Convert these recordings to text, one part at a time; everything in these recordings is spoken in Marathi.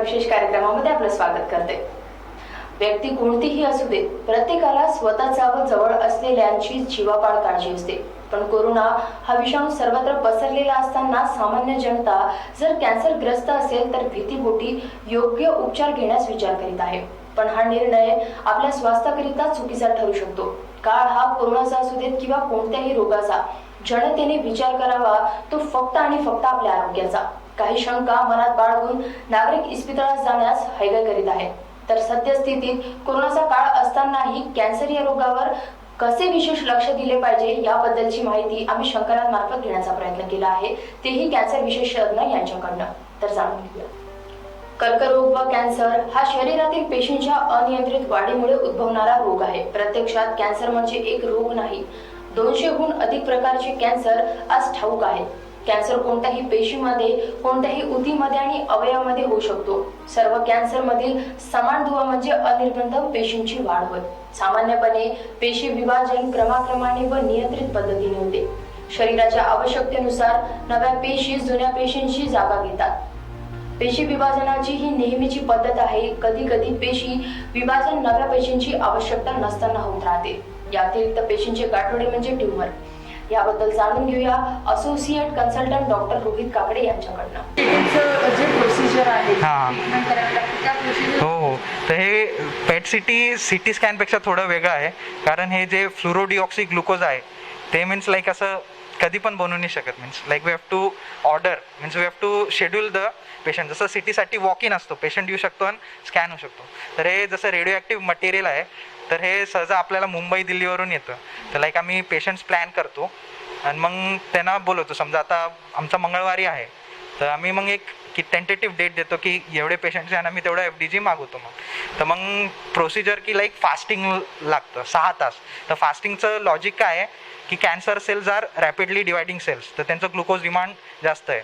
विशेष कार्यक्रमामध्ये आपलं स्वागत करते। व्यक्ती कोणतीही असू दे, प्रत्येकाला स्वतःचा व जवळ असलेल्यांची जीवापाड काळजी असते। पण कोरोना हा विषाणू सर्वत्र पसरलेला असताना सामान्य जनता जर कॅन्सरग्रस्त असेल तर भीतीपोटी योग्य उपचार घेण्यास विचार करीत आहे। पण हा निर्णय आपल्या स्वास्थ्याकरिता चुकीचा ठरू शकतो। काळ हा कोरोनाचा असू देत किंवा कोणत्याही रोगाचा, जनतेने विचार करावा तो फक्त आणि फक्त आपल्या आरोग्याचा। काही शंका मनात बाळगून नागरिक इस्पितळात जाण्यास हैगय करीत आहेत। तर सद्यस्थितीत कोरोनाचा काळ असतानाही कॅन्सर या रोगावर कसे विशेष लक्ष दिले पाहिजे याबद्दलची माहिती आम्ही शंकरांमार्फत घेण्याचा प्रयत्न केला आहे, तेही कॅन्सर विशेषज्ञ यांच्याकडनं। तर जाणून घेऊया। कर्करोग व कॅन्सर हा शरीरातील पेशींच्या अनियंत्रित वाढीमुळे उद्भवणारा रोग आहे। प्रत्यक्षात कॅन्सर म्हणजे एक रोग नाही, 200हून अधिक प्रकारचे कॅन्सर आज ठाऊक आहेत। कॅन्सर कोणत्याही पेशीमध्ये, कोणत्याही ऊतीमध्ये आणि अवयवामध्ये होऊ शकतो। सर्व कॅन्सर मधील समान दुवा म्हणजे अनिर्बंध पेशींची वाढ होय। सामान्यपणे पेशी विभाजन क्रमाक्रमाने व नियंत्रित पद्धतीने होते। शरीराच्या आवश्यकतेनुसार नव्या पेशी जुन्या पेशींची जागा घेतात। पेशी विभाजनाची ही नेहमीची पद्धत आहे। कधी कधी पेशी विभाजन नव्या पेशींची आवश्यकता नसताना होत राहते। या अतिरिक्त पेशींचे गाठोडे म्हणजे ट्यूमर। याबद्दल जाणून घेऊया associate consultant doctor Rohit Kakade यांच्याकडनं। जे प्रोसिजर आहे हो, तर हे पेट सिटी स्कॅनपेक्षा थोडं वेगळं आहे। कारण हे जे फ्लोरोडिऑक्सी ग्लुकोज आहे ते मीन्स लाईक असं कधी पण बनवू नाही शकत। Means like we have to order, means we have to schedule the patient. जसं सिटीसाठी वॉक इन असतो, पेशंट येऊ शकतो आणि स्कॅन होऊ शकतो। तर हे जसं रेडिओ ॲक्टिव्ह मटेरियल आहे तर हे सहजा आपल्याला मुंबई दिल्लीवरून येतं। तर लाईक आम्ही पेशंट्स प्लॅन करतो आणि मग त्यांना बोलवतो। समजा आता आमचा मंगळवारी आहे तर आम्ही मग एक टेंटेटिव्ह डेट देतो की एवढे पेशंट्स आणि आम्ही तेवढा FDG मागवतो। मग प्रोसिजर की लाईक फास्टिंग लागतं 6 तास। तर फास्टिंगचं लॉजिक काय आहे की cancer cells are rapidly dividing cells, तर त्यांचं ग्लुकोज डिमांड जास्त आहे।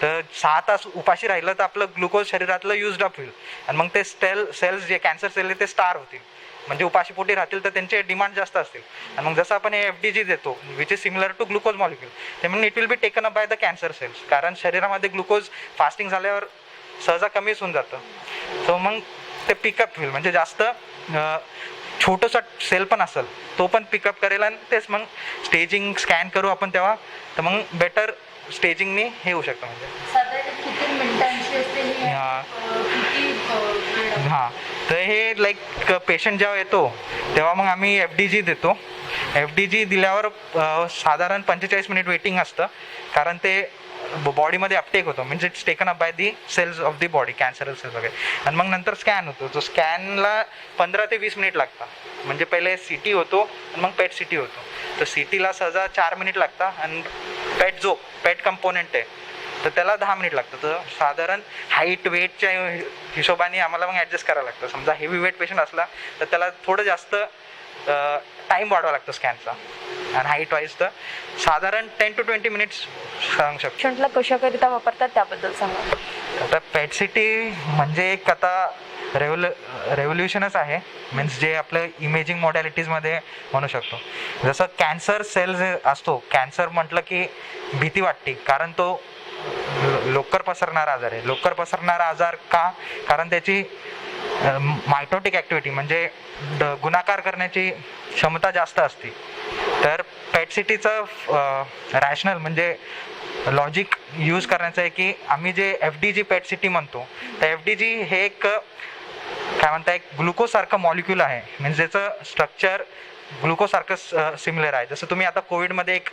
तर 6 तास उपाशी राहिलं तर आपलं ग्लुकोज शरीरातलं युज्ड अप होईल आणि मग ते सेल्स जे कॅन्सर सेल आहे ते स्टार होतील, म्हणजे उपाशीपोटी राहतील, तर त्यांचे डिमांड जास्त असतील। आणि मग जसं आपण हे FDG देतो which is similar to glucose molecule, ते मग it will be taken up by the cancer cells. कारण शरीरामध्ये ग्लुकोज फास्टिंग झाल्यावर सहजा कमीच होऊन जातं। सो मग ते पिकअप होईल, म्हणजे जास्त छोटंसं सेल पण असेल तो पण पिकअप करेल आणि तेच मग स्टेजिंग स्कॅन करू आपण तेव्हा, तर मग बेटर स्टेजिंगने हे होऊ शकतं। म्हणजे साधारण किती मिनिटांची असते ही? हां, तर हे लाईक पेशंट जेव्हा येतो तेव्हा मग आम्ही FDG देतो। FDG दिल्यावर साधारण 45 मिनिट वेटिंग असतं, कारण ते बॉडीमध्ये अपटेक होतो, म्हणजे it's taken up by the cells of the body, cancerous cells वगैरे। आणि मग नंतर स्कॅन होतो, जो स्कॅनला 15 ते 20 मिनिट लागतात। म्हणजे पहिले CT होतो आणि मग पेट CT होतो। तर CTला सहजा 4 मिनिट लागतात आणि पेट कंपोनेंट आहे तर त्याला 10 मिनिट लागतं। तर साधारण हाईट वेटच्या हिशोबाने आम्हाला मग ॲडजस्ट करावं लागतं। समजा हेवी वेट पेशंट असला तर त्याला थोडं जास्त टाईम वाढवावा लागतो स्कॅनचा, आणि हाईट वाईज तर साधारण 10 to 20 मिनिट्स सांगू शकतो। पेशंटला कशाकरिता वापरतात त्याबद्दल सांगा। आता पेट CT म्हणजे एक आता रेव्होल्युशनच आहे। मीन्स जे आपलं इमेजिंग मॉडॅलिटीजमध्ये म्हणू शकतो। जसं कॅन्सर सेल जे असतो, कॅन्सर म्हटलं की भीती वाटते, कारण तो लवकर पसरणारा आजार आहे। लवकर पसरणारा आजार का? कारण त्याची मायटोटिक ॲक्टिव्हिटी म्हणजे गुणाकार करण्याची क्षमता जास्त असते। तर पेट CTचं रॅशनल म्हणजे लॉजिक यूज करण्याचं आहे की आम्ही जे FDG पेट CT म्हणतो, तर FDG हे एक काय म्हणता एक ग्लुकोजसारखं मॉलिक्यूल आहे। म्हणजे त्याचं स्ट्रक्चर ग्लुकोजसारखं सिमिलर आहे। जसं तुम्ही आता कोविडमध्ये एक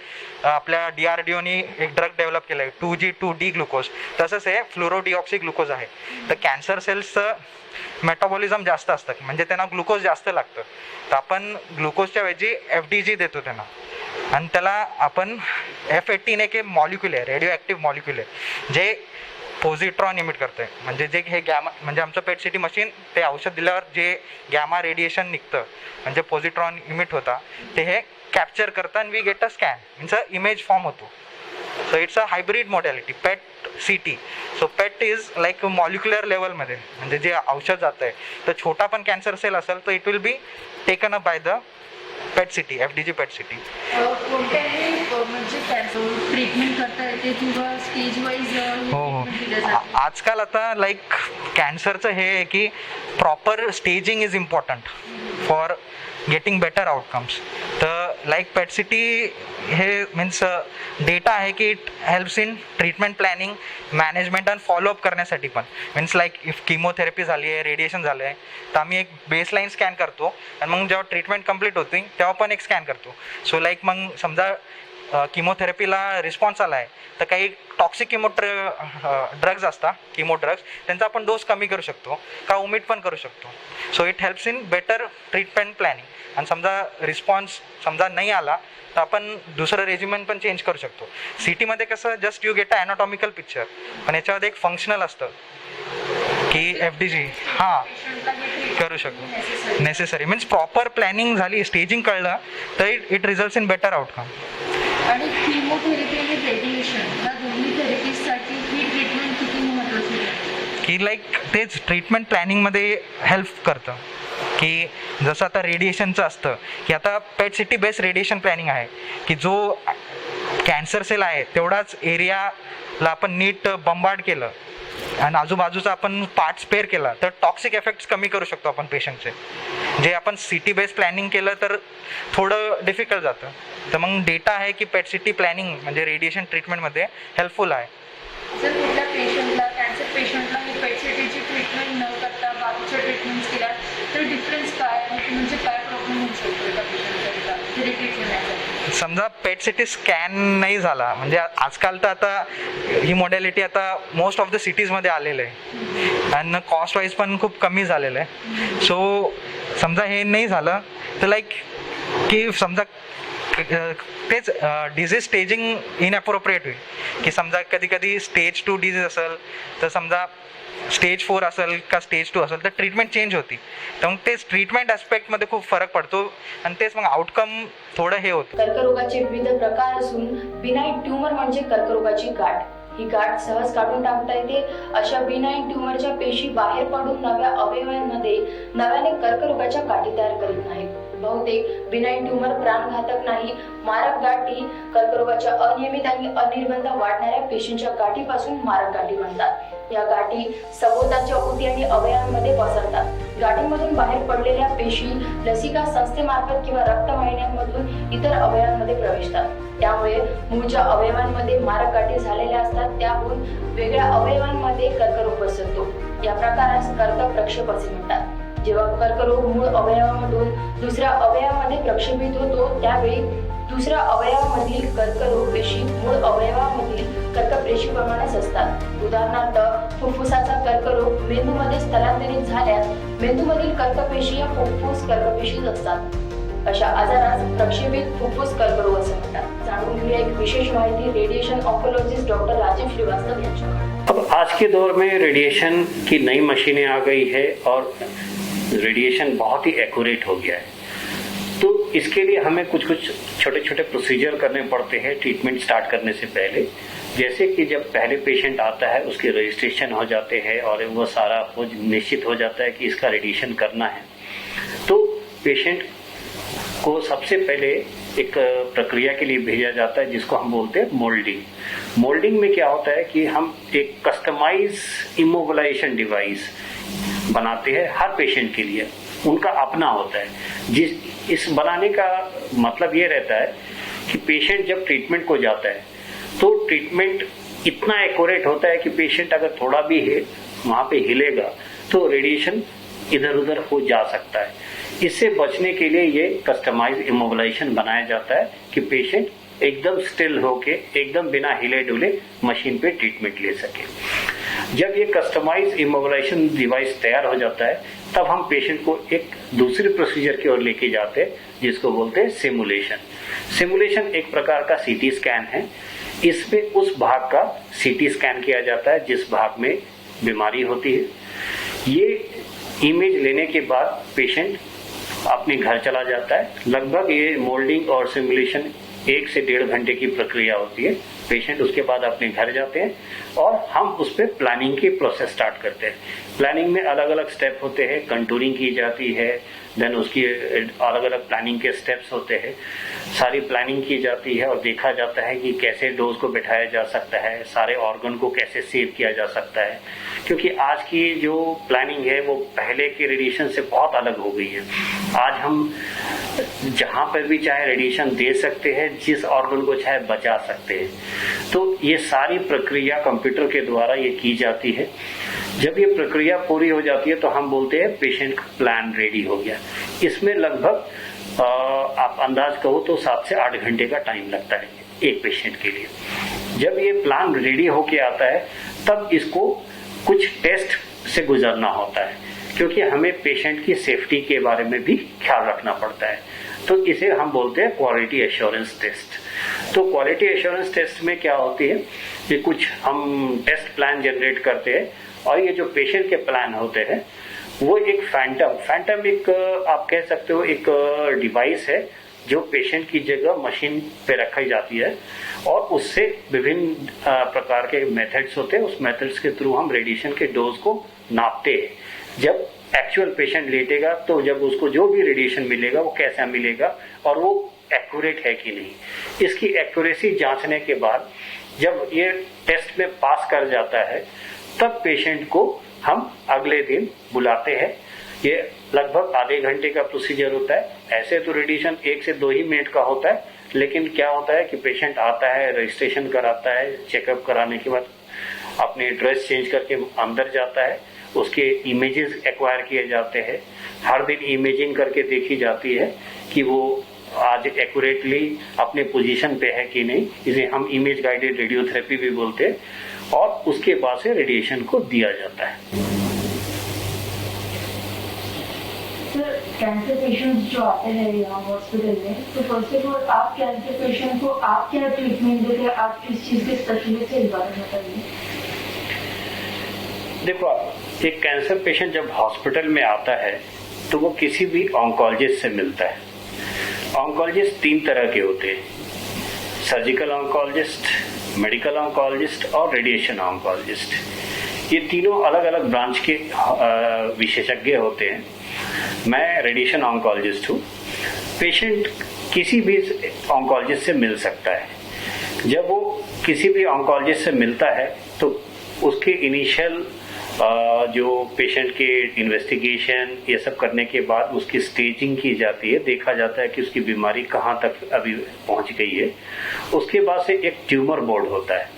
आपल्या DRDOने एक ड्रग डेव्हलप केलं आहे 2G2D ग्लुकोज, तसंच हे फ्लोरोडिऑक्सी ग्लुकोज आहे। तर कॅन्सर सेल्सचं मेटाबॉलिझम जास्त असतं, म्हणजे त्यांना ग्लुकोज जास्त लागतं। तर आपण ग्लुकोजच्या ऐवजी FDG देतो त्यांना, आणि त्याला आपण F18 एक मॉलिक्यूल आहे, रेडिओ ॲक्टिव्ह मॉलिक्यूल आहे, जे पॉझिट्रॉन इमिट करतं आहे। म्हणजे जे हे गॅमा, म्हणजे आमचं पेट CT मशीन ते औषध दिल्यावर जे गॅमा रेडिएशन निघतं, म्हणजे पॉझिट्रॉन इमिट होता, ते हे कॅप्चर करतं आणि we get a scan, means a image form होतो। So it's a hybrid modality PET CT। So PET is like molecular लेवलमध्ये, म्हणजे जे औषध जातं आहे, तर छोटा पण कॅन्सर सेल असेल तर it will be taken up by the pet CT, FDG pet CT। कोणत्याही म्हणजे कॅन्सर ट्रीटमेंट करता येते किंवा स्टेज वाईज हो हो दिलं जातं? आजकाल आता लाईक कॅन्सरचं हे आहे की proper staging is important for getting better outcomes. तर लाईक पेट सिटी हे मीन्स डेटा आहे की it helps in treatment planning, management आणि फॉलोअप करण्यासाठी पण. मीन्स लाईक इफ किमोथेरपी झाली आहे, रेडिएशन झालं आहे, तर आम्ही एक बेसलाईन स्कॅन करतो आणि मग जेव्हा ट्रीटमेंट कंप्लीट होते तेव्हा पण एक स्कॅन करतो. सो लाईक मग समजा किमोथेरपीला रिस्पॉन्स आला आहे तर काही टॉक्सिक ड्रग्ज असतात, किमो ड्रग्ज, त्यांचा आपण डोस कमी करू शकतो का ओमिट पण करू शकतो. So it helps in better treatment planning. आणि समजा रिस्पॉन्स समजा नाही आला तर आपण दुसरं रेजिमेंट पण चेंज करू शकतो. सिटीमध्ये कसं just you get a anatomical picture, पण याच्यामध्ये एक फंक्शनल असतं की FDG हां करू शकतो. नेसेसरी मीन्स प्रॉपर प्लॅनिंग झाली, स्टेजिंग कळलं तर it results in better outcome. आणि किमोथेरपी आणि रेडिएशन ह्या दोन्ही थेरपीसाठी ही ट्रीटमेंट किती महत्त्वाची आहे? की लाईक तेच ट्रीटमेंट प्लॅनिंगमध्ये हेल्प करतं. की जसं आता रेडिएशनचं असतं की आता PET CT based radiation planning आहे की जो कॅन्सर सेल आहे तेवढाच एरियाला आपण नीट बंबार्ड केलं आणि आजूबाजूचा आपण पार्ट स्पेअर केला तर टॉक्सिक इफेक्ट्स कमी करू शकतो आपण पेशंटचे. जे आपण सिटी बेस्ड प्लॅनिंग केलं तर थोडं डिफिकल्ट जातं. तर मग डेटा आहे की पेट सिटी प्लॅनिंग म्हणजे रेडिएशन ट्रीटमेंटमध्ये हेल्पफुल आहे. जर कुठल्या पेशंटला कॅन्सर पेशंटला ही पेटसीटीची ट्रीटमेंट न करता बाकीच्या ट्रीटमेंट्स केल्या तर डिफरन्स काय आणि म्हणजे काय प्रॉब्लेम होऊ शकतो एका पेशंटकरिता रिट्रीट होण्यासाठी? समजा पेट सिटी स्कॅन नाही झाला म्हणजे आजकाल तर आता ही मॉडॅलिटी आता मोस्ट ऑफ द सिटीजमध्ये आलेलं आहे आणि कॉस्ट वाईज पण खूप कमी झालेलं आहे. सो समजा हे नाही झालं तर लाईक की समजा तेच डिझीज स्टेजिंग इनॲप्रोप्रिएट होईल की समजा कधी कधी स्टेज 2 डिझीज असेल तर समजा स्टेज 4 असेल का स्टेज 2 असेल तर ट्रीटमेंट चेंज होती. तर मग तेच ट्रीटमेंट ॲस्पेक्टमध्ये खूप फरक पडतो आणि तेच मग आउटकम थोडं हे होतं. कर्करोगाचे विविध प्रकार असून बिनाईन ट्यूमर म्हणजे कर्करोगाची गाठ. ही गाठ सहज काढून टाकता येते. अशा बिनाईन ट्यूमरच्या पेशी बाहेर पडून नव्या अवयवांमध्ये नव्याने कर्करोगाच्या गाठी तयार करीत नाहीत. बहुतेक बिनाईन ट्यूमर प्राणघातक नाही. मारक गाठी कर्करोगाच्या अनियमित आणि अनिर्बंध वाढणाऱ्या पेशींच्या गाठीपासून मारक गाठी बनतात. या गाठी सभोवतालच्या ऊती आणि अवयवांमध्ये पसरतात. गाठीमधून बाहेर पडलेल्या पेशी लसिका संस्थेमार्फत किंवा रक्तवाहिन्यांमधून इतर अवयवांमध्ये प्रवेशतात. त्यामुळे मूळच्या अवयवांमध्ये मारक गाठी झालेल्या असतात. त्याहून वेगळ्या अवयवांमध्ये कर्करोग पसरतो. या प्रकारास कर्क प्रक्षेप असे म्हणतात. जेव्हा कर्करोग मूळ अवयवामधून दुसऱ्या अवयवामध्ये प्रक्षेपित होतो त्यावेळी दुसऱ्या अवयवामधील कर्करोग पेशी मूळ अवयवामधील कर्कपेशीप्रमाणेच असतात. उदाहरणार्थ फुफ्फुसाचा कर्करोग मेंदूमध्ये स्थलांतरित झाल्यास मेंदूमधील कर्कपेशी या फुफ्फुस कर्कपेशीच असतात. अशा आजारास प्रक्षेपित फुफ्फुस कर्करोग असे म्हणतात. जाणून घेऊया एक विशेष माहिती radiation oncologist doctor Rajeev Srivastava यांच्याकडून. अब आज के दौर में रेडिएशन की नई मशीनें आ गई है और रेडिएशन बहुत ही एक्यूरेट हो गया है. तो इसके लिए हमें कुछ छोटे छोटे प्रोसीजर करने पड़ते हैं ट्रीटमेंट स्टार्ट करने से पहले. जैसे कि जब पहले पेशेंट आता है उसके रजिस्ट्रेशन हो जाते हैं और वो सारा निश्चित हो जाता है कि इसका रेडिएशन करना है. तो पेशेंट को सबसे पहले एक प्रक्रिया के लिए भेजा जाता है जिसको हम बोलते हैं मोल्डिंग. मोल्डिंग में क्या होता है कि हम एक कस्टमाइज इमोबिलाइजेशन डिवाइस बनाते हैं हर पेशेंट के लिए. उनका अपना होता है. इस बनाने का मतलब ये रहता है कि पेशेंट जब ट्रीटमेंट को जाता है तो ट्रीटमेंट इतना एक्यूरेट होता है कि पेशेंट अगर थोड़ा भी वहां पे हिलेगा तो रेडिएशन इधर उधर हो जा सकता है. इससे बचने के लिए ये कस्टमाइज इमोबिलाइजेशन बनाया जाता है कि पेशेंट एकदम स्टिल होके एकदम बिना हिले डुले मशीन पे ट्रीटमेंट ले सके. जब ये कस्टमाइज इमोबिलाइजेशन डिवाइस तैयार हो जाता है तब हम पेशेंट को एक दूसरे प्रोसीजर की ओर लेके जाते हैं जिसको बोलते हैं सिमुलेशन. सिमुलेशन एक प्रकार का सीटी स्कैन है. इसमें उस भाग का सीटी स्कैन किया जाता है जिस भाग में बीमारी होती है. ये इमेज लेने के बाद पेशेंट अपने घर चला जाता है. लगभग ये मोल्डिंग और सिमुलेशन 1 से 1.5 घंटे की प्रक्रिया होती है। पेशेंट उसके बाद अपने घर जाते हैं और हम उस पर प्लानिंग की प्रोसेस स्टार्ट करते हैं। प्लानिंग में अलग अलग स्टेप होते हैं, कंटूरिंग की जाती है, देन उसकी अलग अलग प्लानिंग के स्टेप्स होते हैं, सारी प्लानिंग की जाती है और देखा जाता है कि कैसे डोज को बिठाया जा सकता है, सारे ऑर्गन को कैसे सेव किया जा सकता है। क्योंकि आज की जो प्लानिंग है वो पहले के रेडिएशन से बहुत अलग हो गई है। आज हम जहां पर भी चाहे रेडिएशन दे सकते हैं, जिस ऑर्गन को चाहे बचा सकते हैं। तो ये सारी प्रक्रिया कंप्यूटर के द्वारा ये की जाती है। जब ये प्रक्रिया पूरी हो जाती है तो हम बोलते हैं पेशेंट का प्लान रेडी हो गया। इसमें लगभग आप अंदाज कहो तो 7 से 8 घंटे का टाइम लगता है एक पेशेंट के लिए। जब ये प्लान रेडी होके आता है तब इसको कुछ टेस्ट से गुजरना होता है, क्योंकि हमें पेशेंट की सेफ्टी के बारे में भी ख्याल रखना पड़ता है। तो इसे हम बोलते हैं क्वालिटी एश्योरेंस टेस्ट। तो क्वालिटी एश्योरेंस टेस्ट में क्या होती है कि कुछ हम टेस्ट प्लान जनरेट करते हैं और ये जो पेशेंट के प्लान होते हैं वो एक फैंटम एक आप कह सकते हो एक डिवाइस है जो पेशेंट की जगह मशीन पे रखी जाती है और उससे विभिन्न प्रकार के मेथड्स होते हैं। उस मेथड्स के थ्रू हम रेडिएशन के डोज को नापते हैं। जब एक्चुअल पेशेंट लेटेगा तो जब उसको जो भी रेडिएशन मिलेगा वो कैसा मिलेगा और वो एक्यूरेट है कि नहीं। इसकी एक्यूरेसी जांचने के बाद जब ये टेस्ट में पास कर जाता है तब पेशेंट को हम अगले दिन बुलाते हैं। ये लगभग आधे घंटे का प्रोसीजर होता है। ऐसे तो रेडिएशन 1 से 2 ही मिनट का होता है, लेकिन क्या होता है कि पेशेंट आता है, रजिस्ट्रेशन कराता है, चेकअप कराने के बाद अपने ड्रेस चेंज करके अंदर जाता है, उसके इमेजेस एक्वायर किए जाते हैं। हर दिन इमेजिंग करके देखी जाती है कि वो आज एक्यूरेटली अपने पोजीशन पे है कि नहीं। इसे हम इमेज गाइडेड रेडियोथेरेपी भी बोलते हैं और उसके बाद से रेडिएशन को दिया जाता है। सर, कैंसर पेशेंट्स जो आते हैं यहाँ हॉस्पिटल में, तो फर्स्ट ऑफ ऑल आप कैंसर पेशेंट को आप क्या ट्रीटमेंट देते हैं, आप किस चीज के स्पेशलिस्ट है, इस बारे में बताइए। देखो, एक कैंसर पेशेंट जब हॉस्पिटल में आता है तो वो किसी भी ऑन्कोलॉजिस्ट से मिलता है। ऑन्कोलॉजिस्ट 3 तरह के होते हैं, सर्जिकल ऑन्कोलॉजिस्ट, मेडिकल ऑन्कोलॉजिस्ट और रेडिएशन ऑन्कोलॉजिस्ट। ये तीनों अलग अलग ब्रांच के विशेषज्ञ होते हैं। मैं रेडिएशन ऑन्कोलॉजिस्ट हूँ। पेशेंट किसी भी ऑन्कोलॉजिस्ट से मिल सकता है। जब वो किसी भी ऑन्कोलॉजिस्ट से मिलता है तो उसके इनिशियल जो पेशेंट के इन्वेस्टिगेशन ये सब करने के बाद उसकी स्टेजिंग की जाती है, देखा जाता है कि उसकी बीमारी कहाँ तक अभी पहुँच गई है। उसके बाद से एक ट्यूमर बोर्ड होता है।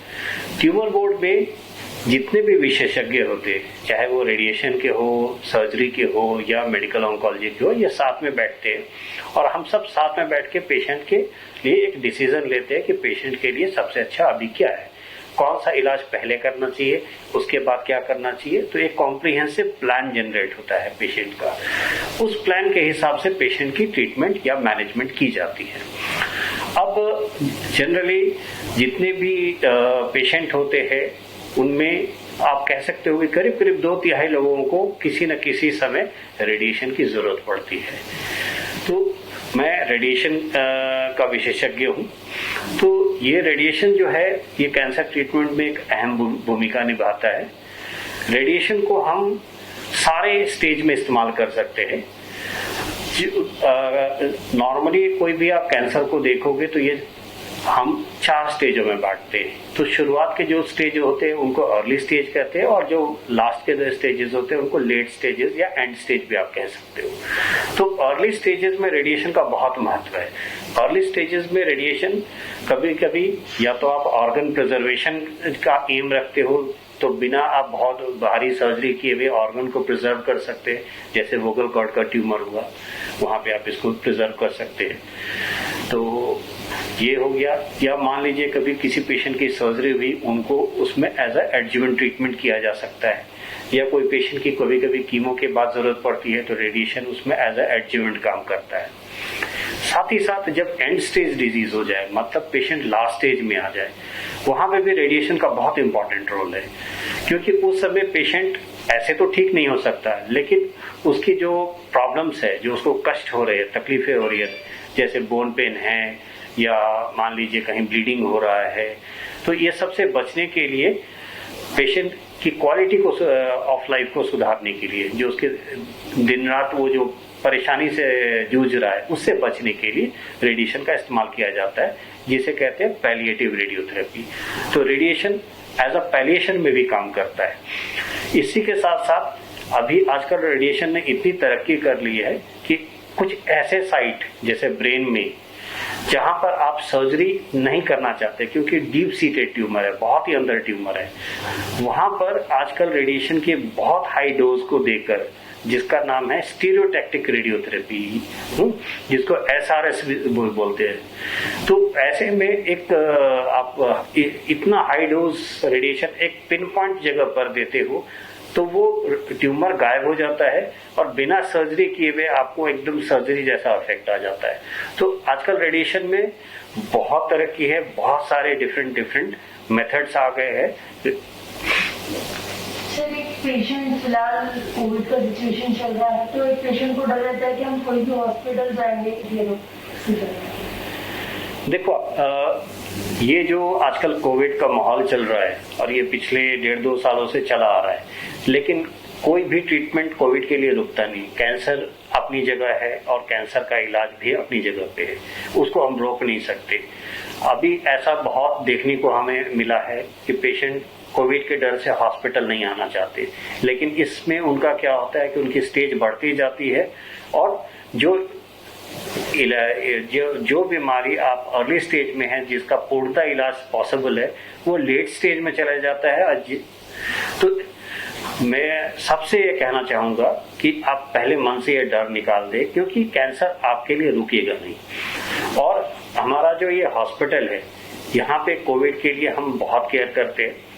ट्यूमर बोर्ड में जितने भी विशेषज्ञ होते हैं, चाहे वो रेडिएशन के हो, सर्जरी के हो या मेडिकल ऑन्कोलॉजी के हो, ये साथ में बैठते हैं और हम सब साथ में बैठ के पेशेंट के लिए एक डिसीजन लेते हैं कि पेशेंट के लिए सबसे अच्छा अभी क्या है, कौन सा इलाज पहले करना चाहिए, उसके बाद क्या करना चाहिए। तो एक कॉम्प्रिहेंसिव प्लान जनरेट होता है पेशेंट का। उस प्लान के हिसाब से पेशेंट की ट्रीटमेंट या मैनेजमेंट की जाती है। अब जनरली जितने भी पेशेंट होते हैं उनमें आप कह सकते हो कि करीब करीब 2/3 लोगों को किसी न किसी समय रेडिएशन की जरूरत पड़ती है। तो मैं रेडिएशन का विशेषज्ञ हूँ। तो ये रेडिएशन जो है ये कैंसर ट्रीटमेंट में एक अहम भूमिका निभाता है। रेडिएशन को हम सारे स्टेज में इस्तेमाल कर सकते हैं। नॉर्मली कोई भी आप कैंसर को देखोगे तो ये हम 4 स्टेजों में बांटते हैं। तो शुरुआत के जो स्टेज होते हैं उनको अर्ली स्टेज कहते हैं और जो लास्ट के 2 स्टेजेस होते हैं उनको लेट स्टेजेस या एंड स्टेज भी आप कह सकते हो। तो अर्ली स्टेजेस में रेडिएशन का बहुत महत्व है। अर्ली स्टेजेस में रेडिएशन कभी कभी या तो आप ऑर्गन प्रिजर्वेशन का एम रखते हो तो बिना आप बहुत भारी सर्जरी किए हुए ऑर्गन को प्रिजर्व कर सकते हैं। जैसे वोकल कॉर्ड का ट्यूमर हुआ, वहां पे आप इसको प्रिजर्व कर सकते हैं। तो ये हो गया। या मान लीजिए कभी किसी पेशेंट की सर्जरी हुई, उनको उसमें एज अ एडजुवेंट ट्रीटमेंट किया जा सकता है। या कोई पेशेंट की कभी कभी कीमो के बाद जरूरत पड़ती है तो रेडिएशन उसमें एज अ एडजुवेंट काम करता है। साथ ही साथ जब एंड स्टेज डिजीज हो जाए, मतलब पेशेंट लास्ट स्टेज में आ जाए, वहां पे भी रेडिएशन का बहुत इंपॉर्टेंट रोल है। क्योंकि उस समय पेशेंट ऐसे तो ठीक नहीं हो सकता, लेकिन उसकी जो प्रॉब्लम्स है, जो उसको कष्ट हो रहे हैं, तकलीफें हो रही है, जैसे बोन पेन है या मान लीजिए कहीं ब्लीडिंग हो रहा है, तो ये सबसे बचने के लिए पेशेंट की क्वालिटी को ऑफ लाइफ को सुधारने के लिए, जो उसके दिन रात वो जो परेशानी से जूझ रहा है उससे बचने के लिए रेडिएशन का इस्तेमाल किया जाता है, जिसे कहते हैं पैलिएटिव रेडियोथेरेपी। तो रेडिएशन एज अ पैलिएशन में भी काम करता है। इसी के साथ साथ अभी आजकल रेडिएशन ने इतनी तरक्की कर ली है कि कुछ ऐसे साइट जैसे ब्रेन में जहां पर आप सर्जरी नहीं करना चाहते क्योंकि डीप सीटेड ट्यूमर है, बहुत ही अंदर ट्यूमर है, वहां पर आजकल रेडिएशन के बहुत हाई डोज को देकर, जिसका नाम है स्टीरियोटैक्टिक रेडियोथेरेपी, जिसको SRS बोलते हैं, तो ऐसे में एक आप इतना हाई डोज रेडिएशन एक पिन पॉइंट जगह पर देते हो तो वो ट्यूमर गायब हो जाता है और बिना सर्जरी किए हुए आपको एकदम सर्जरी जैसा इफेक्ट आ जाता है। तो आजकल रेडिएशन में बहुत तरक्की है, बहुत सारे डिफरेंट मेथड्स आ गए हैं। सर, एक पेशेंट फिलहाल कोविड का सिचुएशन चल रहा है, तो एक पेशेंट को डर रहता है कि हम कोई भी हॉस्पिटल जाएंगे, ये लोग देखो, ये जो आजकल कोविड का माहौल चल रहा है और ये पिछले 1.5-2 सालों से चला आ रहा है, लेकिन कोई भी ट्रीटमेंट कोविड के लिए रुकता नहीं। कैंसर अपनी जगह है और कैंसर का इलाज भी अपनी जगह पे है, उसको हम रोक नहीं सकते। अभी ऐसा बहुत देखने को हमें मिला है कि पेशेंट कोविड के डर से हॉस्पिटल नहीं आना चाहते, लेकिन इसमें उनका क्या होता है कि उनकी स्टेज बढ़ती जाती है और जो बीमारी आप अर्ली स्टेज में है, जिसका पूर्णतः इलाज पॉसिबल है, वो लेट स्टेज में चला जाता है। तो मैं सबसे ये कहना चाहूंगा कि आप पहले मन से ये डर निकाल दें, क्योंकि कैंसर आपके लिए रुकेगा नहीं। और हमारा जो ये हॉस्पिटल है, यहाँ पे कोविड के लिए हम बहुत केयर करते हैं।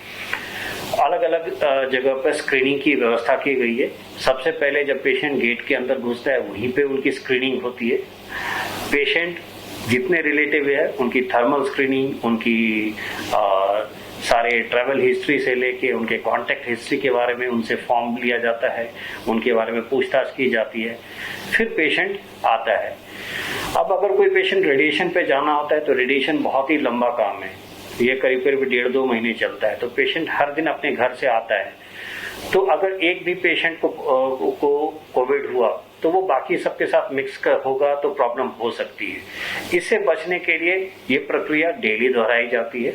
अलग अलग जगह पर स्क्रीनिंग की व्यवस्था की गई है। सबसे पहले जब पेशेंट गेट के अंदर घुसता है, वहीं पे उनकी स्क्रीनिंग होती है। पेशेंट जितने रिलेटिव है उनकी थर्मल स्क्रीनिंग, उनकी सारे ट्रैवल हिस्ट्री से लेके उनके कॉन्टैक्ट हिस्ट्री के बारे में उनसे फॉर्म लिया जाता है, उनके बारे में पूछताछ की जाती है, फिर पेशेंट आता है। अब अगर कोई पेशेंट रेडिएशन पे जाना होता है तो रेडिएशन बहुत ही लंबा काम है, ये करीब 1.5-2 महीने चलता है। तो पेशेंट हर दिन अपने घर से आता है, तो अगर एक भी पेशेंट को कोविड हुआ तो वो बाकी सबके साथ मिक्स होगा तो प्रॉब्लम हो सकती है। इससे बचने के लिए ये प्रक्रिया डेली दोहराई जाती है।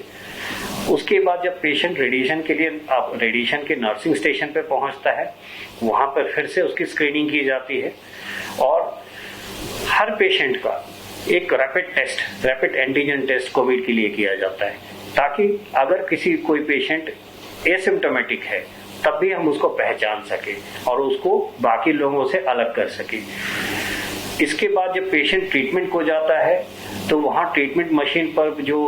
उसके बाद जब पेशेंट रेडिएशन के लिए रेडिएशन के नर्सिंग स्टेशन पे पहुंचता है, वहां पर फिर से उसकी स्क्रीनिंग की जाती है और हर पेशेंट का एक रैपिड एंटीजन टेस्ट कोविड के लिए किया जाता है, ताकि अगर कोई पेशेंट एसिम्प्टोमेटिक है तब भी हम उसको पहचान सके और उसको बाकी लोगों से अलग कर सके। इसके बाद जब पेशेंट ट्रीटमेंट को जाता है तो वहाँ ट्रीटमेंट मशीन पर जो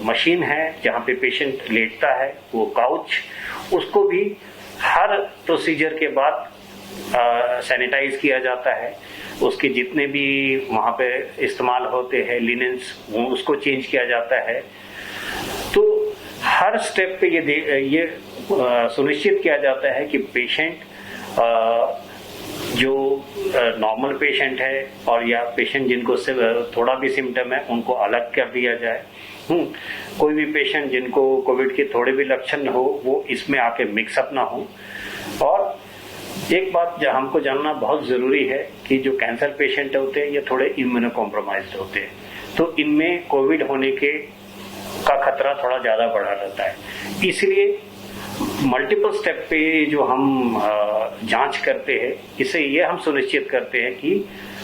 मशीन है जहाँ पे पेशेंट लेटता है, वो काउच, उसको भी हर प्रोसीजर के बाद सैनिटाइज किया जाता है। उसके जितने भी वहाँ पे इस्तेमाल होते हैं लिनेंस, उसको चेंज किया जाता है। तो हर स्टेप पे ये सुनिश्चित किया जाता है कि पेशेंट जो नॉर्मल पेशेंट है और या पेशेंट जिनको थोड़ा भी सिम्टम है उनको अलग कर दिया जाए। कोई भी पेशेंट जिनको कोविड के थोड़े भी लक्षण हो वो इसमें आके मिक्सअप ना हो। और एक बात जो हमको जानना बहुत जरूरी है कि जो कैंसर पेशेंट होते हैं ये थोड़े इम्यूनो कॉम्प्रोमाइज्ड होते हैं, तो इनमें कोविड होने का खतरा थोड़ा ज्यादा बढ़ा रहता है। इसलिए मल्टीपल स्टेप पे जो हम जांच करते हैं, इससे ये हम सुनिश्चित करते हैं कि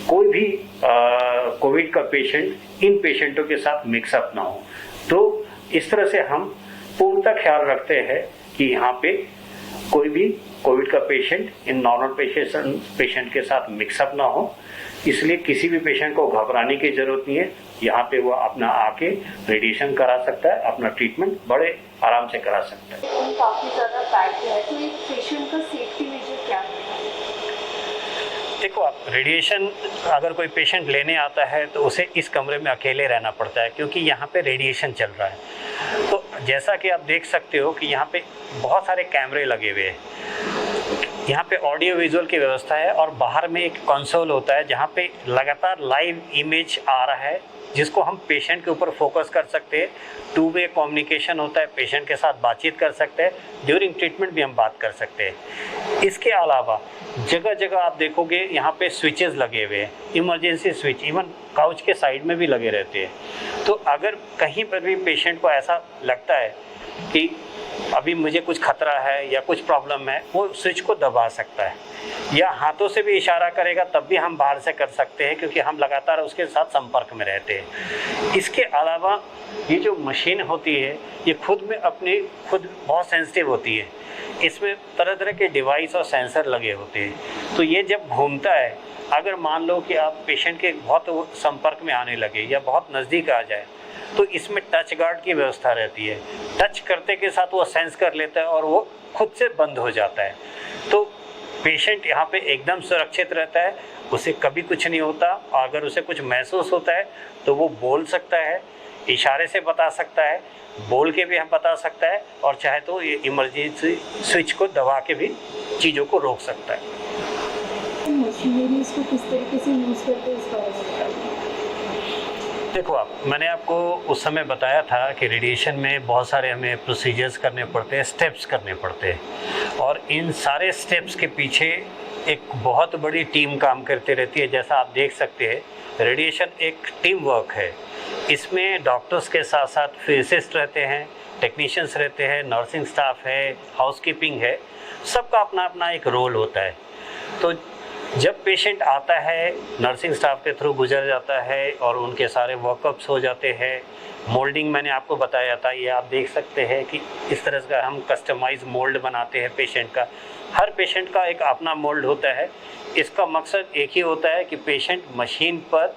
कोई भी कोविड का पेशेंट इन पेशेंटों के साथ मिक्सअप ना हो। तो इस तरह से हम पूर्णतः ख्याल रखते हैं कि यहाँ पे कोई भी कोविड का पेशेंट इन नॉर्मल पेशेंट के साथ मिक्सअप ना हो। इसलिए किसी भी पेशेंट को घबराने की जरूरत नहीं है। यहाँ पे वो अपना आके रेडिएशन करा सकता है, अपना ट्रीटमेंट बड़े आराम से करा सकता है। काफी ज्यादा पैक है, तो एक पेशेंट का सेफ्टी मेजर क्या है? देखो, आप रेडिएशन अगर कोई पेशेंट लेने आता है तो उसे इस कमरे में अकेले रहना पड़ता है, क्योंकि यहाँ पे रेडिएशन चल रहा है। तो जैसा कि आप देख सकते हो कि यहाँ पे बहुत सारे कैमरे लगे हुए हैं। यहाँ पे ऑडियो विजुअल की व्यवस्था है और बाहर में एक कंसोल होता है जहाँ पे लगातार लाइव इमेज आ रहा है, जिसको हम पेशेंट के ऊपर फोकस कर सकते हैं। 2 वे कम्युनिकेशन होता है, पेशेंट के साथ बातचीत कर सकते हैं, ड्यूरिंग ट्रीटमेंट भी हम बात कर सकते हैं। इसके अलावा जगह जगह आप देखोगे यहाँ पे स्विचेस लगे हुए हैं, इमरजेंसी स्विच इवन काउच के साइड में भी लगे रहते हैं। तो अगर कहीं पर भी पेशेंट को ऐसा लगता है कि अभी मुझे कुछ खतरा है या कुछ प्रॉब्लम है, वो स्विच को दबा सकता है या हाथों से भी इशारा करेगा, तब भी हम बाहर से कर सकते हैं क्योंकि हम लगातार उसके साथ संपर्क में रहते हैं। इसके अलावा ये जो मशीन होती है ये खुद बहुत सेंसिटिव होती है। इसमें तरह तरह के डिवाइस और सेंसर लगे होते हैं। तो ये जब घूमता है, अगर मान लो कि आप पेशेंट के बहुत संपर्क में आने लगे या बहुत नज़दीक आ जाए, तो इसमें टच गार्ड की व्यवस्था रहती है। टच करते के साथ वो सेंस कर लेता है और वो खुद से बंद हो जाता है। तो पेशेंट यहाँ पे एकदम सुरक्षित रहता है, उसे कभी कुछ नहीं होता। अगर उसे कुछ महसूस होता है तो वो बोल सकता है, इशारे से बता सकता है, बोल के भी हम बता सकता है, और चाहे तो ये इमरजेंसी स्विच को दबा के भी चीज़ों को रोक सकता है। मशीनरीज को किस तरीके से यूज़ करते हैं इस बारे में बताइए। देखो मैंने आपको उस समय बताया था कि रेडिएशन में बहुत सारे हमें प्रोसीजर्स करने पड़ते हैं, स्टेप्स करने पड़ते हैं, और इन सारे स्टेप्स के पीछे एक बहुत बड़ी टीम काम करती रहती है। जैसा आप देख सकते हैं, रेडिएशन एक टीम वर्क है। इसमें डॉक्टर्स के साथ साथ फिजिसिस्ट रहते हैं, टेक्नीशियंस रहते हैं, नर्सिंग स्टाफ है, हाउसकीपिंग है, सबका अपना अपना एक रोल होता है। तो जब पेशेंट आता है, नर्सिंग स्टाफ के थ्रू गुजर जाता है और उनके सारे वर्कअप्स हो जाते हैं। मोल्डिंग मैंने आपको बताया था, ये आप देख सकते हैं कि इस तरह का हम कस्टमाइज मोल्ड बनाते हैं पेशेंट का। हर पेशेंट का एक अपना मोल्ड होता है। इसका मकसद एक ही होता है कि पेशेंट मशीन पर